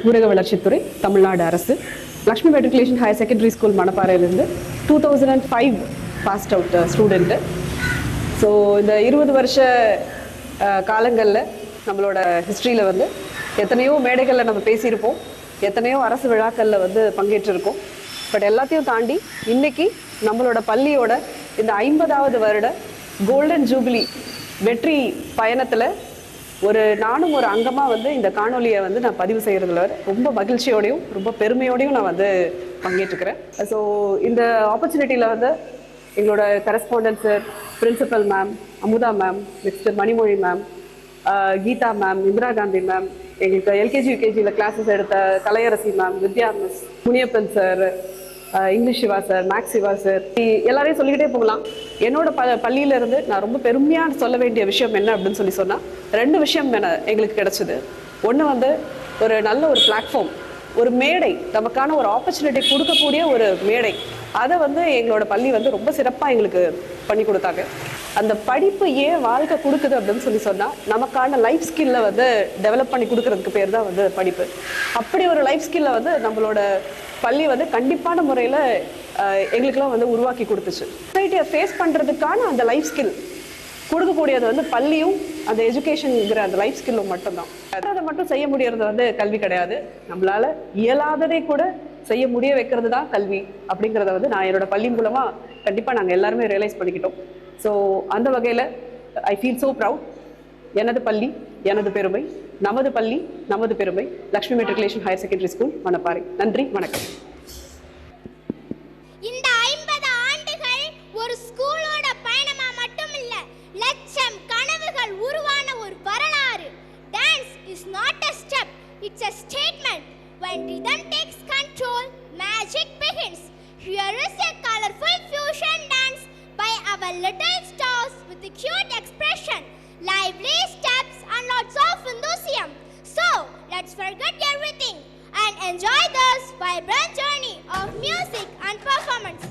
ஊரக வளர்ச்சித்துறை, தமிழ்நாடு அரசு, Lakshmi matriculation higher secondary school மணப்பாறையிலிருந்து 2005 பாஸ்ட் அவுட் ஸ்டூடெண்ட்டு. ஸோ இந்த 20 வருஷ காலங்களில் நம்மளோட ஹிஸ்ட்ரியில் வந்து எத்தனையோ மேடைகளில் நம்ம பேசியிருப்போம், எத்தனையோ அரசு விழாக்களில் வந்து பங்கேற்றிருக்கோம். பட் எல்லாத்தையும் தாண்டி இன்னைக்கு நம்மளோட பள்ளியோட இந்த 50வது வருட கோல்டன் ஜூபிலி வெற்றி பயணத்தில் நானும் ஒரு அங்கமாக வந்து இந்த காணொலியை வந்து நான் பதிவு செய்கிறதுல ரொம்ப மகிழ்ச்சியோடையும் ரொம்ப பெருமையோடையும் நான் வந்து பங்கேற்றுக்கிறேன். ஸோ இந்த ஆப்பர்ச்சுனிட்டியில் வந்து எங்களோட correspondent sir, principal ma'am, Amudha ma'am, next Manimozhi ma'am, Geetha ma'am, Indira Gandhi ma'am, எங்களுக்கு எல்கேஜி யூகேஜியில் கிளாஸஸ் எடுத்த Kalaiyarasi ma'am, Vidya miss, Muniyappan sir, English Siva sir, maths Siva sir, எல்லாரையும் சொல்லிக்கிட்டே போகலாம். என்னோட பள்ளியிலேருந்து நான் ரொம்ப பெருமையாக சொல்ல வேண்டிய விஷயம் என்ன அப்படின்னு சொன்னால் 2 விஷயம் எங்களுக்கு கிடைச்சிது. ஒன்று வந்து ஒரு நல்ல ஒரு பிளாட்ஃபார்ம், ஒரு மேடை, நமக்கான ஒரு ஆப்பர்ச்சுனிட்டி கொடுக்கக்கூடிய ஒரு மேடை. அதை வந்து எங்களோட பள்ளி வந்து ரொம்ப சிறப்பாக எங்களுக்கு பண்ணி கொடுத்தாங்க. அந்த படிப்பு ஏன் வாழ்க்கை கொடுக்குது அப்படின்னு சொன்னால் நமக்கான லைஃப் ஸ்கில்லை வந்து டெவலப் பண்ணி கொடுக்கறதுக்கு பேர் தான் வந்து படிப்பு. அப்படி ஒரு லைஃப் ஸ்கில்லை வந்து நம்மளோட பள்ளி வந்து கண்டிப்பான முறையில் எங்களுக்கெல்லாம் வந்து உருவாக்கி கொடுத்துச்சு. சொசைட்டியை ஃபேஸ் பண்ணுறதுக்கான அந்த லைஃப் ஸ்கில் கொடுக்கக்கூடியது வந்து பள்ளியும் அந்த எஜுகேஷனுங்கிற அந்த லைஃப் ஸ்கில்லும் மட்டும்தான். அதை மட்டும் செய்ய முடியறது வந்து கல்வி கிடையாது. நம்மளால இயலாததை கூட செய்ய முடிய வைக்கிறது தான் கல்வி அப்படிங்கிறத வந்து நான் என்னோட பள்ளி மூலமாக கண்டிப்பாக நாங்கள் எல்லாருமே ரியலைஸ் பண்ணிக்கிட்டோம். ஸோ அந்த வகையில் ஐ ஃபீல் ஸோ ப்ரவுட். எனது பள்ளி எனது பெருமை, நமது பள்ளி நமது பெருமை, Lakshmi matriculation higher secondary school Manapparai. நன்றி, வணக்கம். இந்த 50 ஆண்டுகள் ஒரு ஸ்கூலோட பயணமா மட்டும் இல்ல, லட்சம் கனவுகள் உருவான ஒரு வரலாறு. Dance is not a step, it's a statement. When rhythm takes control, magic begins. Here is a colorful fusion dance by our little stars with a cute expression, lively steps and lots of enthusiasm. So, let's forget everything and enjoy this vibrant journey of music and performance.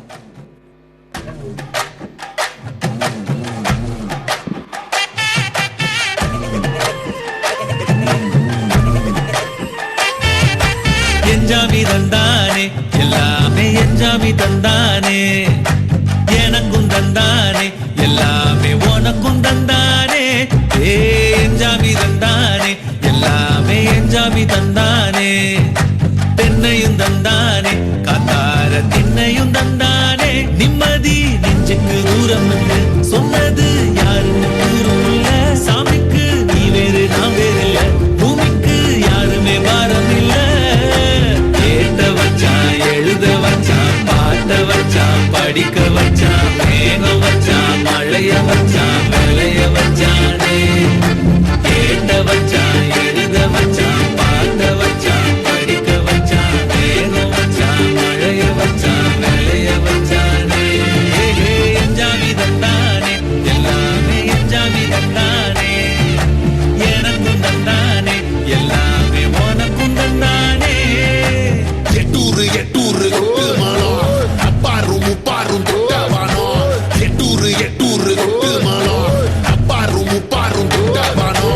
எஞ்சாமி தந்தானே, எல்லாமே எஞ்சாமி தந்தானே, எனக்கும் தந்தானே, எல்லாமே உனக்கும் தந்தானே. எஞ்சாமி தந்தானே, எல்லாமே எஞ்சாமி தந்தானே, தென்னையும் தந்தானே, காத்தார திண்ணையும் தந்தானே. நிம்மதி நெஞ்சுக்கு தூரம் என்று சொன்னது யாருன்னு கூறுமில்ல. சாமிக்கு நீ வேறு நான் வேறு இல்ல, பூமிக்கு யாருமே பாரம் இல்ல. கேட்ட வச்சான், எழுத வச்சான், பாட்ட வச்சான், படிக்க வச்சான், மேகம் வச்சான், மழைய வச்சான், விளைய வச்சானே. கேட்ட வச்சான், எழுத வச்சான், பாட்ட வச்சான், படிக்க வச்சான், மேகம் வச்சான், மழைய வச்சான், விளைய வச்சானே. எஞ்சாமி தந்தானே, எல்லாமே எஞ்சாமி தந்தானே, எனக்கும் தந்தானே, எல்லாமே உனக்கும் தந்தானே. எட்டூரு எட்டூரு கொட்டு மானம், அப்பாரும் முப்பாரும் தொட்டவானோ. எட்டூரு எட்டூரு கொட்டு மானம், அப்பாரும் முப்பாரும் தொட்டவானோ.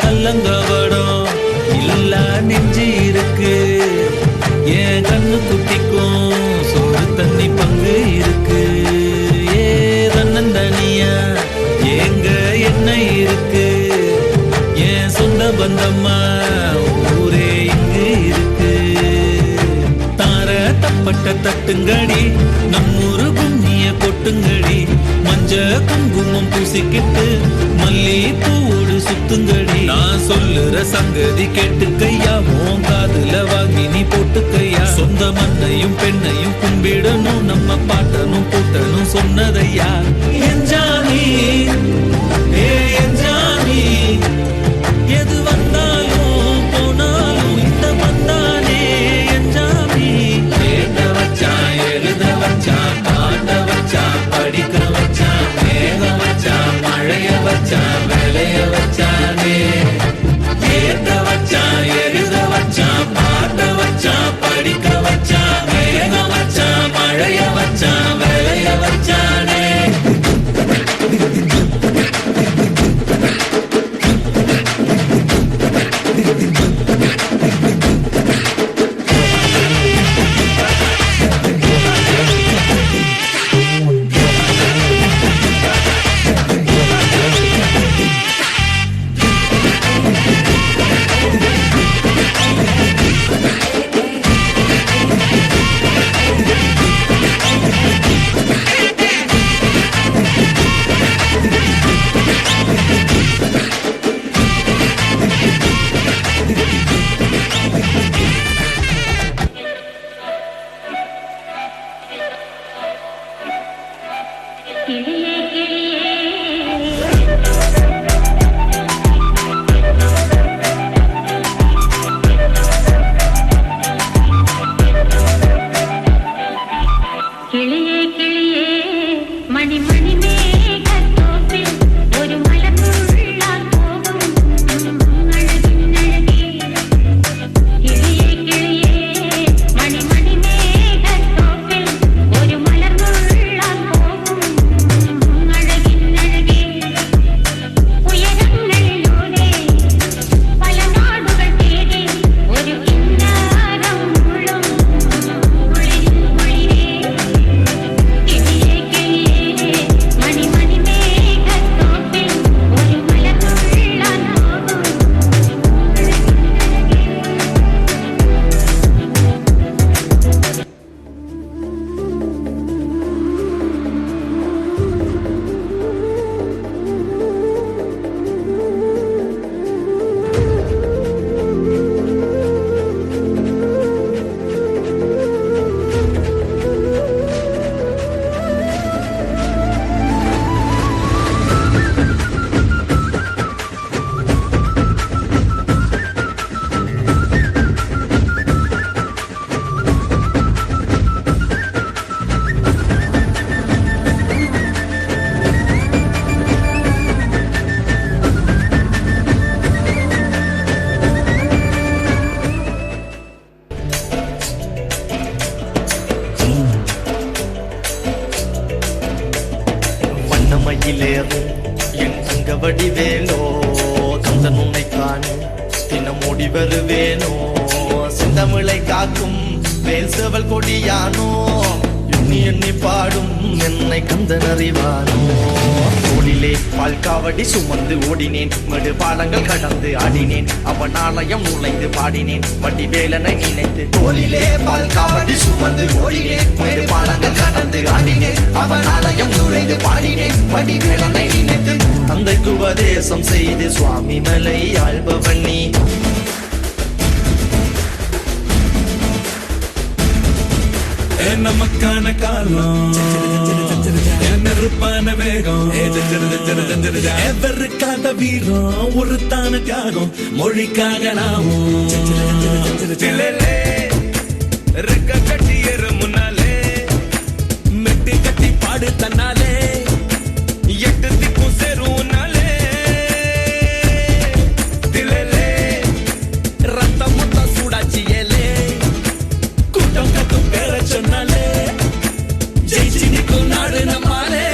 கல்லங்கவடம் இல்ல நெஞ்சு இருக்கு, என் கண்ணு குட்டிக்கும் சோறு தண்ணி பங்கு இருக்கு. தன்னந்தனியா எங்க என்ன இருக்கு, என் சொந்த பந்தம்மா ஊரே இங்கு இருக்கு. தார தப்பட்ட தட்டுங்கடி, நம்மூரு கும்மிய கொட்டுங்கடி, மஞ்ச குங்குமம் பூசிக்கிட்டு மல்லி பூவோடு சுத்துங்கடி. நான் சொல்லுற சங்கதி கேட்டுக்கையா, உன் காதுல வாங்கி நீ போட்டுக்கையா. சொந்த மண்ணையும் பெண்ணையும் கும்பிடணும், நம்ம பாட்டனும் கூட்டனும் சொன்னதையா. எஞ்சாமி எஞ்சாமி, எது வந்தாலும் போனாலும் இந்த வந்தானே எஞ்சாமி. கேட்ட வச்சான், எழுத வச்சான், பாட்ட வச்சான், படிக்க வச்சான், மேகம் வச்சான், மழைய வச்சான், விளைய மயிலேறும் என் அங்க வடிவேலோ கந்தன் உன்னை காணும் தினம் ஓடி வருவேனோ செந்தமிழை காக்கும் வேல் செவல் கொடியானோ எண்ணி எண்ணி பாடும் என்னை கந்தன் அறிவானோ தோளிலே பால்காவடி சுமந்து ஓடினேன் மடு பாலங்கள் கடந்து ஆடினேன் அவன் ஆலயம் நுழைந்து பாடினேன் வடிவேலனை நினைத்து தோளிலே பால்காவடி சுமந்து ஓடினேன் மடு பாலங்கள் கடந்து ஆடினேன் அவன் ஆலயம் நுழைந்து பாடினேன் வடிவேலனை நினைத்து தந்தைக்கு உபதேசம் செய்து சுவாமி மலை ஆள்பவன் நீ நமக்கான காலம் நெருப்பான வேகம் எவருக்காத வீரம் ஒரு தான தியாகம் மொழிக்காக நாமும் ரெக்க கட்டி ஏற முன்னாலே மெட்டி கட்டி பாடு தன்னாலே எட்டு திக்கும் சேரும் நாளே திலே ரத்தம் மொத்தம் சூடாச்சி ஏலே கூட்டம் கட்டும் பேர சொன்னாலே ஜெயிச்சு நிற்கும் நாடு நம்மாலே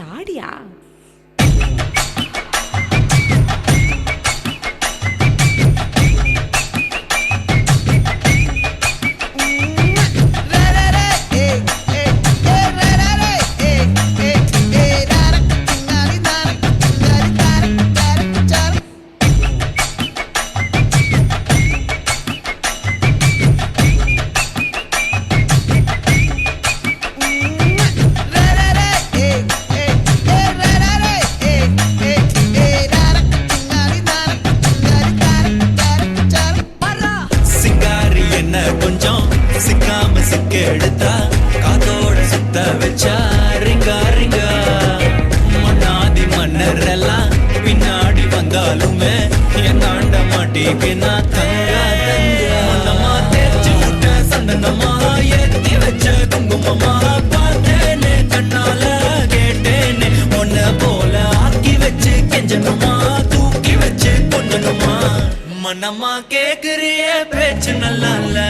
ஆடியா கொஞ்சம் சிக்காம சிக்க எடுத்தா காதோட சுத்த வச்சா ரிங்கா ரிங்கா மன்னாதி மன்னர் எல்லாம் பின்னாடி வந்தாலுமே என் தாண்ட மாட்டேக்கு நான் தங்கா தங்கா மன்னமா தேர்ச்சி விட்ட சந்தனமா ஏத்தி வச்ச குங்குமமா பார்த்தேனே கண்ணால கேட்டேனே ஒன்ன போல ஆக்கி வச்சு கெஞ்சனுமா தூக்கி வச்சு கொஞ்சனுமா மனமா கேக்குறிய பேச்சு நல்லா இல்ல